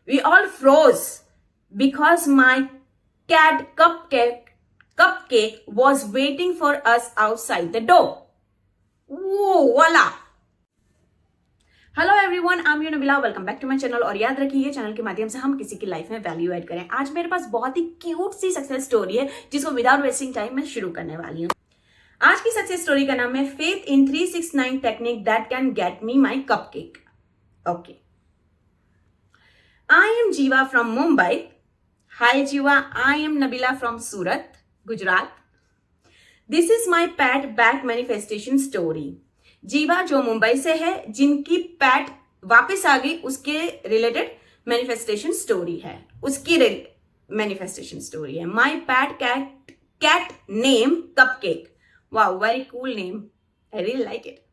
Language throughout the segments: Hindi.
We all froze because my cat cupcake was waiting for us outside the door. Whoa, voila! Hello everyone, I am you Nabila. Welcome back to my channel. और याद रखिए, चैनल के माध्यम से हम किसी की लाइफ में वैल्यू ऐड करें। आज मेरे पास बहुत ही क्यूट सी सक्सेस स्टोरी है जिसको विदाउट वेस्टिंग टाइम मैं शुरू करने वाली हूँ। आज की सक्सेस स्टोरी का नाम है faith in 369 technique that can get me my cupcake. Okay, I am Jeeva from Mumbai. Hi Jeeva, I am Nabila from Surat, Gujarat. This is my pet back manifestation story. Jeeva जो मुंबई से है, जिनकी पैट वापस आ गई, उसके रिलेटेड मैनिफेस्टेशन स्टोरी है, उसकी मैनिफेस्टेशन स्टोरी है। My pet cat name cupcake. Wow, very cool name, I really like it.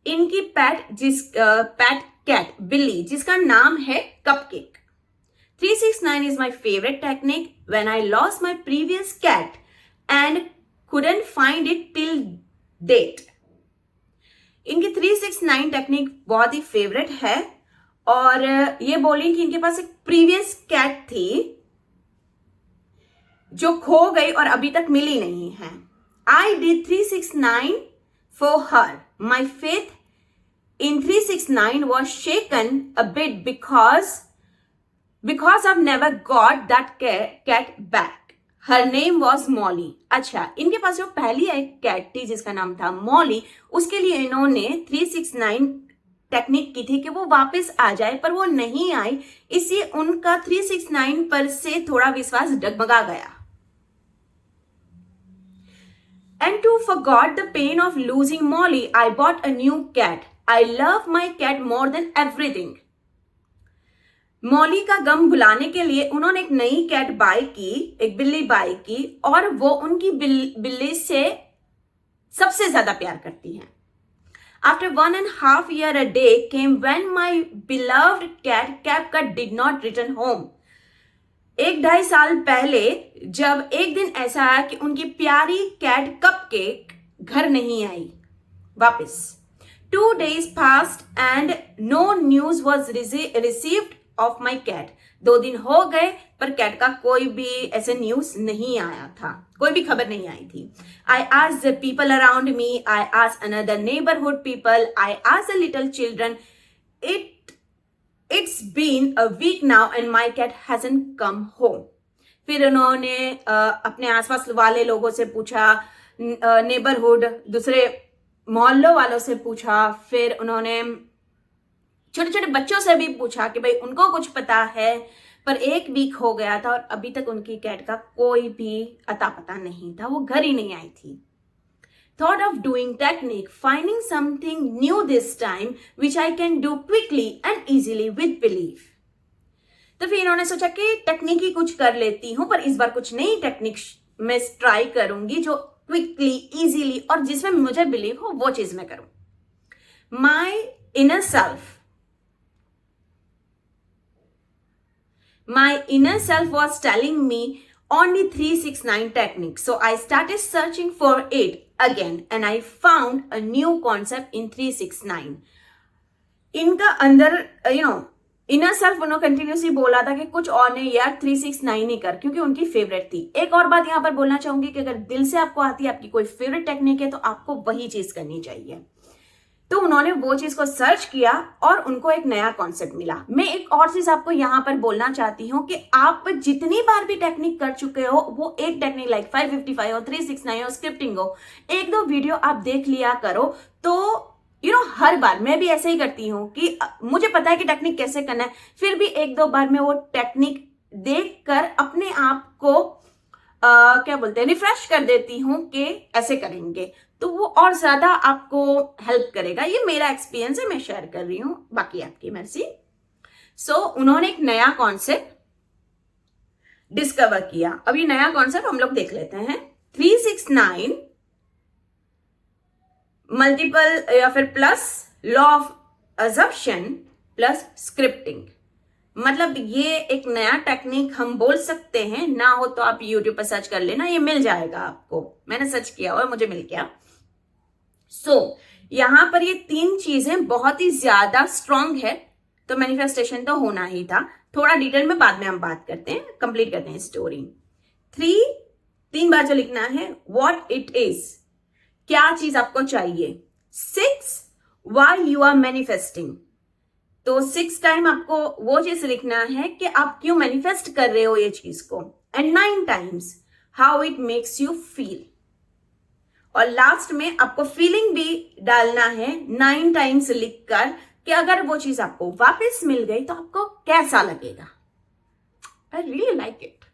इनकी पैट कैट बिल्ली जिसका नाम है cupcake. 369 is my favorite technique when I lost my previous cat and couldn't find it till date. इनकी 369 टेक्निक बहुत ही फेवरेट है और ये बोली कि इनके पास एक प्रीवियस कैट थी जो खो गई और अभी तक मिली नहीं है। I did 369 for her. My faith in 369 was shaken a bit because I've never got that cat back. Her name was Molly. अच्छा, इनके पास जो पहली एक कैट थी जिसका नाम था मॉली, उसके लिए इन्होंने 369 टेक्निक की थी कि वो वापस आ जाए, पर वो नहीं आई। इसलिए उनका 369 पर से थोड़ा विश्वास डगमगा गया। And to forget the pain of losing Molly, I bought a new cat. I love my cat more than everything. Molly का गम भुलाने के लिए उन्होंने एक नई कैट बाय की, एक बिल्ली बाय की, और वो उनकी बिल्ली से सबसे ज्यादा प्यार करती हैं। After 1.5 years a day came when my beloved cat Cupcake did not return home. 1.5 साल पहले जब एक दिन ऐसा आया कि उनकी प्यारी कैट कपकेक घर नहीं आई वापस। 2 days passed and no news was received of my cat. 2 दिन हो गए पर कैट का कोई भी ऐसे न्यूज नहीं आया था, कोई भी खबर नहीं आई थी। I asked the people around me, I asked another neighborhood people, I asked the little children. It's been a week now and my cat hasn't come home. फिर उन्होंने अपने आसपास वाले लोगों से पूछा, नेबरहुड दूसरे मोहल्लों वालों से पूछा, फिर उन्होंने छोटे छोटे बच्चों से भी पूछा कि भाई उनको कुछ पता है, पर 1 वीक हो गया था और अभी तक उनकी कैट का कोई भी अता पता नहीं था, वो घर ही नहीं आई थी। Thought of doing technique, finding something new this time which I can do quickly and easily with belief. तो फिर इन्होंने सोचा कि टेक्निक ही कुछ कर लेती हूं, पर इस बार कुछ नई टेक्निक मैं ट्राई करूंगी जो क्विकली, इजीली और जिसमें मुझे बिलीव हो वो चीज मैं करूं। My inner self was telling me only 369 technique. So I started searching for it again and I found a new concept in 369. इनका अंदर इनर सेल्फ उन्होंने कंटिन्यूसली बोला था कि कुछ और नहीं यार, 369 ही कर, क्योंकि उनकी फेवरेट थी। एक और बात यहां पर बोलना चाहूंगी कि अगर दिल से आपको आती है, आपकी कोई फेवरेट टेक्निक है, तो आपको वही चीज करनी चाहिए। तो उन्होंने वो चीज को सर्च किया और उनको एक नया कॉन्सेप्ट मिला। मैं एक और चीज आपको यहां पर बोलना चाहती हूं कि आप जितनी बार भी टेक्निक कर चुके हो, वो एक टेक्निक लाइक 555 हो, 369 हो, स्क्रिप्टिंग हो, 1-2 वीडियो आप देख लिया करो। तो हर बार मैं भी ऐसे ही करती हूँ कि मुझे पता है कि टेक्निक कैसे करना है, फिर भी 1-2 बार मैं वो टेक्निक देख कर अपने आप को क्या बोलते हैं, रिफ्रेश कर देती हूँ कि ऐसे करेंगे, तो वो और ज्यादा आपको हेल्प करेगा। ये मेरा एक्सपीरियंस है, मैं शेयर कर रही हूं, बाकी आपकी मर्जी। सो उन्होंने एक नया कॉन्सेप्ट डिस्कवर किया। अब ये नया कॉन्सेप्ट हम लोग देख लेते हैं। 369 मल्टीपल या फिर plus law of assumption plus scripting. मतलब ये एक नया टेक्निक हम बोल सकते हैं। ना हो तो आप यूट्यूब पर सर्च कर लेना, ये मिल जाएगा आपको। मैंने सर्च किया और मुझे मिल गया। सो यहां पर ये 3 चीजें बहुत ही ज्यादा स्ट्रांग है तो मैनिफेस्टेशन तो होना ही था। थोड़ा डिटेल में बाद में हम बात करते हैं, कंप्लीट करते हैं स्टोरी। 3 बार जो लिखना है, व्हाट इट इज, क्या चीज आपको चाहिए। 6 व्हाई यू आर मैनिफेस्टिंग, तो 6 टाइम आपको वो चीज लिखना है कि आप क्यों मैनिफेस्ट कर रहे हो ये चीज को। And 9 times how it makes you feel, और लास्ट में आपको फीलिंग भी डालना है 9 टाइम्स लिखकर कि अगर वो चीज आपको वापस मिल गई तो आपको कैसा लगेगा। आई really like it.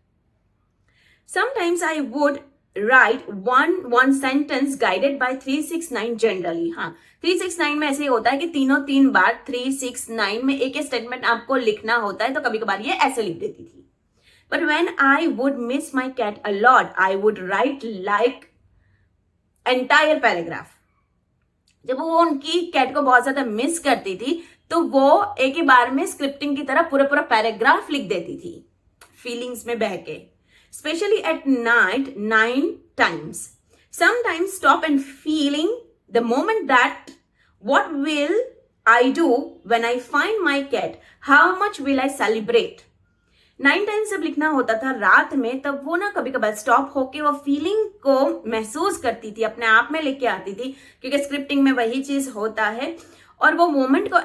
Sometimes I would right one sentence guided by 369 generally. हाँ, 369 में ऐसे ही होता है कि तीनों 3 बार 369 में एक स्टेटमेंट आपको लिखना होता है, तो कभी कभार ये ऐसे लिख देती थी। But when I would miss my cat a lot I would write like entire paragraph. जब वो उनकी कैट को बहुत ज्यादा मिस करती थी तो वो एक ही बार में स्क्रिप्टिंग की तरह पूरा पूरा पैराग्राफ लिख देती थी, फीलिंग्स में बह के। Specially at night 9 times. Sometimes stop and feeling the moment that what will I do when I find my cat? How much will I celebrate? 9 times जब लिखना होता था रात में, तब वो ना कभी कभार स्टॉप होके वो फीलिंग को महसूस करती थी, अपने आप में लेके आती थी, क्योंकि स्क्रिप्टिंग में वही चीज होता है। और वो मोमेंट को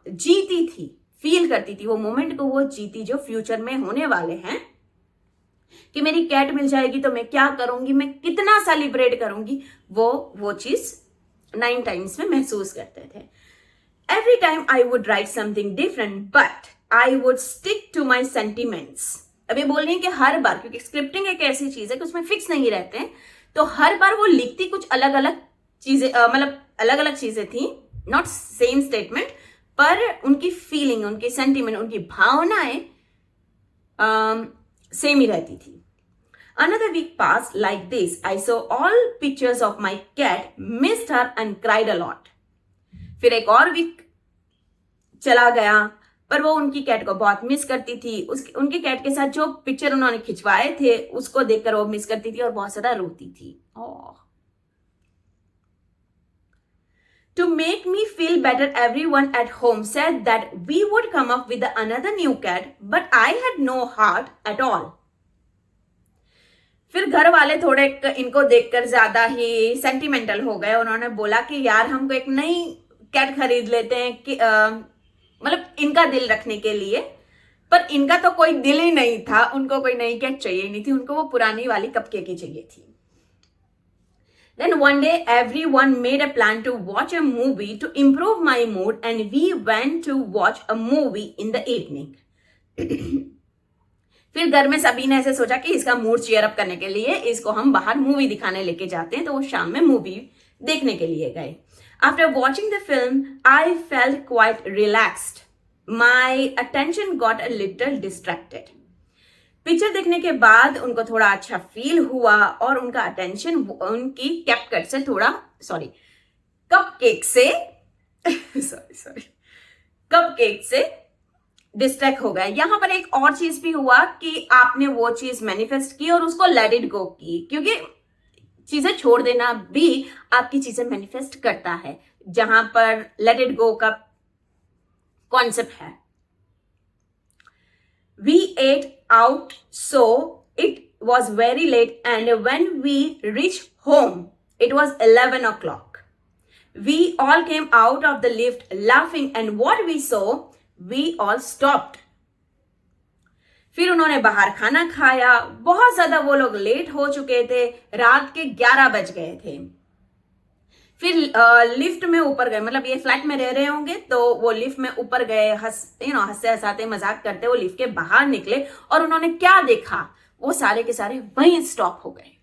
जीती थी, फील करती थी, वो मोमेंट को वो जीती जो फ्यूचर में होने वाले हैं, कि मेरी कैट मिल जाएगी तो मैं क्या करूंगी, मैं कितना सेलिब्रेट करूंगी, वो चीज 9 टाइम्स में महसूस करते थे। Every time I would write something different but I would stick to my sentiments. अब ये बोल रही है कि हर बार, क्योंकि स्क्रिप्टिंग एक ऐसी चीज है कि उसमें फिक्स नहीं रहते हैं, तो हर बार वो लिखती कुछ अलग अलग चीजें, मतलब अलग अलग चीजें थी, नॉट सेम स्टेटमेंट, पर उनकी फीलिंग, उनकी सेंटिमेंट, उनकी भावनाएं सेम ही रहती थी। Another week passed like this. I saw all pictures of my cat, missed her and cried a lot. फिर एक और वीक चला गया, पर वो उनकी कैट को बहुत मिस करती थी। उनकी कैट के साथ जो पिक्चर उन्होंने खिंचवाए थे उसको देखकर वो मिस करती थी और बहुत ज्यादा रोती थी। To make me feel better, everyone at home said that we would come up with another new cat, but I had no heart at all. फिर घर वाले थोड़े इनको देखकर ज्यादा ही सेंटिमेंटल हो गए। उन्होंने बोला कि यार हमको एक नई कैट खरीद लेते हैं, कि मतलब इनका दिल रखने के लिए, पर इनका तो कोई दिल ही नहीं था, उनको कोई नई कैट चाहिए नहीं थी, उनको वो पुरानी वाली कपकेक ही चाहिए थी। Then one day everyone made a plan to watch a movie to improve my mood and we went to watch a movie in the evening. फिर घर में सभी ने ऐसे सोचा कि इसका मूड चीयर अप करने के लिए इसको हम बाहर मूवी दिखाने लेके जाते हैं, तो वो शाम में मूवी देखने के लिए गए। After watching the film, I felt quite relaxed. My attention got a little distracted. Picture देखने के बाद उनको थोड़ा अच्छा फील हुआ और उनका अटेंशन उनकी कैपकट से कपकेक से डिस्ट्रैक्ट हो गया। यहां पर एक और चीज भी हुआ कि आपने वो चीज मैनिफेस्ट की और उसको लेट इट गो की, क्योंकि चीजें छोड़ देना भी आपकी चीजें मैनिफेस्ट करता है, जहां पर लेट इट गो का कॉन्सेप्ट है। We ate out, so it was very late, and when we reached home, it was 11 o'clock. We all came out of the lift laughing, and what we saw, we all stopped. फिर उन्होंने बाहर खाना खाया, बहुत ज्यादा वो लोग लेट हो चुके थे, रात के 11 बज गए थे। फिर लिफ्ट में ऊपर गए, मतलब ये फ्लैट में रह रहे होंगे तो वो लिफ्ट में ऊपर गए, हंसते हंसाते मजाक करते वो लिफ्ट के बाहर निकले और उन्होंने क्या देखा, वो सारे के सारे वहीं स्टॉप हो गए।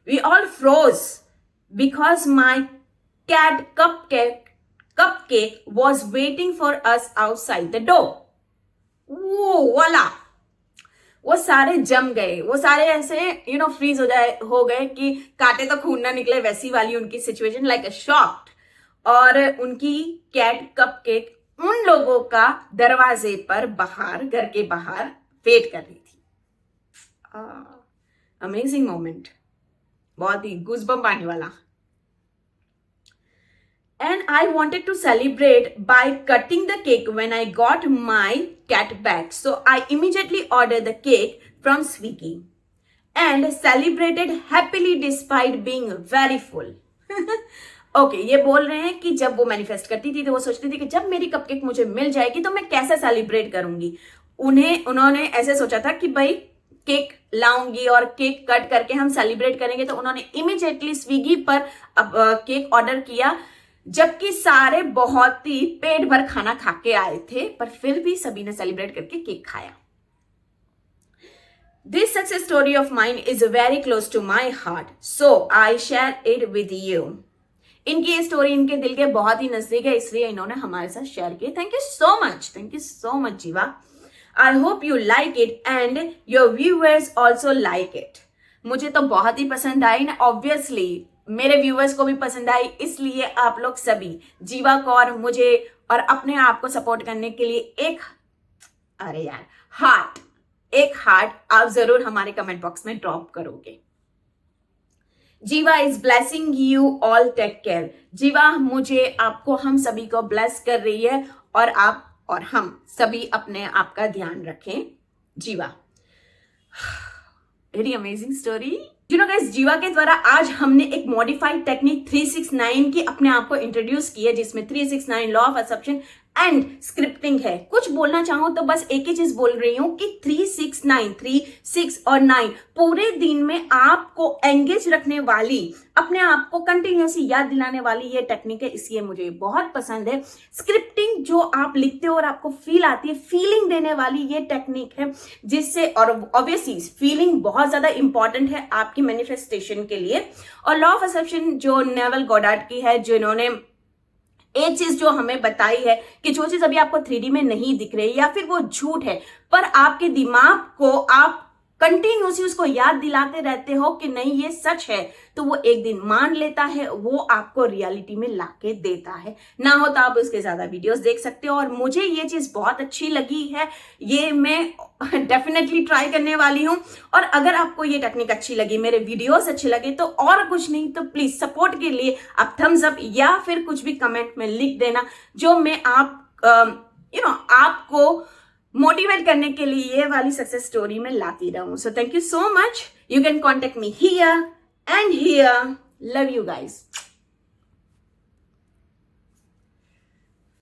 We all froze because my cat cupcake was waiting for us outside the door. वाला वो सारे जम गए, वो सारे ऐसे फ्रीज हो गए कि काटे तो खून ना निकले, वैसी वाली उनकी सिचुएशन, लाइक अ शॉक्ड। और उनकी कैट कपकेक उन लोगों का दरवाजे पर बाहर, घर के बाहर वेट कर रही थी। अमेजिंग मोमेंट, बहुत ही गूज़बम्प आने वाला। and I wanted to celebrate by cutting the cake when I got my cat back. So I immediately ordered the cake from Swiggy and celebrated happily despite being very full. Okay ये बोल रहे हैं कि जब वो मैनिफेस्ट करती थी तो वो सोचती थी कि जब मेरी कपकेक मुझे मिल जाएगी तो मैं कैसे सेलिब्रेट करूंगी। उन्होंने ऐसे सोचा था कि भाई केक लाऊंगी और केक कट करके हम सेलिब्रेट करेंगे, तो उन्होंने इमीडिएटली स्विगी पर केक ऑर्डर किया, जबकि सारे बहुत ही पेट भर खाना खा के आए थे, पर फिर भी सभी ने सेलिब्रेट करके केक खाया। This success story of mine is very close to my heart, so I share it with you. इनकी ये स्टोरी इनके दिल के बहुत ही नजदीक है, इसलिए इन्होंने हमारे साथ शेयर की। थैंक यू सो मच जीवा। I hope you like it and your viewers also like it. मुझे तो बहुत ही पसंद आई ना, ऑब्वियसली मेरे व्यूअर्स को भी पसंद आई, इसलिए आप लोग सभी जीवा को और मुझे और अपने आप को सपोर्ट करने के लिए एक हार्ट आप जरूर हमारे कमेंट बॉक्स में ड्रॉप करोगे। Jiva is blessing you all, take care. Jiva मुझे, आपको, हम सभी को ब्लेस कर रही है और आप और हम सभी अपने आप का ध्यान रखें। जीवा, very amazing story. You know guys, जीवा के द्वारा आज हमने एक मॉडिफाइड टेक्निक 369 की अपने आप को इंट्रोड्यूस की है, जिसमें 369 law of assumption and scripting है। कुछ बोलना चाहूं तो बस एक ही चीज बोल रही हूं कि 369, 3, 6 और 9 पूरे दिन में आपको एंगेज रखने वाली, अपने आप को कंटिन्यूसली याद दिलाने वाली ये टेक्निक है, इसलिए मुझे बहुत पसंद है। स्क्रिप्टिंग जो आप लिखते हो और आपको फील आती है, फीलिंग देने वाली ये टेक्निक है, जिससे, और ऑब्वियसली फीलिंग बहुत ज्यादा इंपॉर्टेंट है आपकी मैनिफेस्टेशन के लिए। और लॉ ऑफ असम्पशन जो नेवल गॉडार्ड की है, जिन्होंने एक चीज जो हमें बताई है कि जो चीज अभी आपको 3D में नहीं दिख रही या फिर वो झूठ है, पर आपके दिमाग को आप कंटिन्यूसली उसको याद दिलाते रहते हो कि नहीं ये सच है, तो वो एक दिन मान लेता है, वो आपको रियलिटी में लाके देता है। ना हो तो आप उसके ज्यादा वीडियोस देख सकते हो, और मुझे ये चीज बहुत अच्छी लगी है, ये मैं डेफिनेटली ट्राई करने वाली हूं। और अगर आपको ये टेक्निक अच्छी लगी, मेरे वीडियोस अच्छे लगे, तो और कुछ नहीं तो प्लीज सपोर्ट के लिए आप थम्स अप या फिर कुछ भी कमेंट में लिख देना, जो मैं आपको मोटिवेट करने के लिए ये वाली सक्सेस स्टोरी में लाती रहूं। So thank you so much. You can contact me here and here. Love you guys.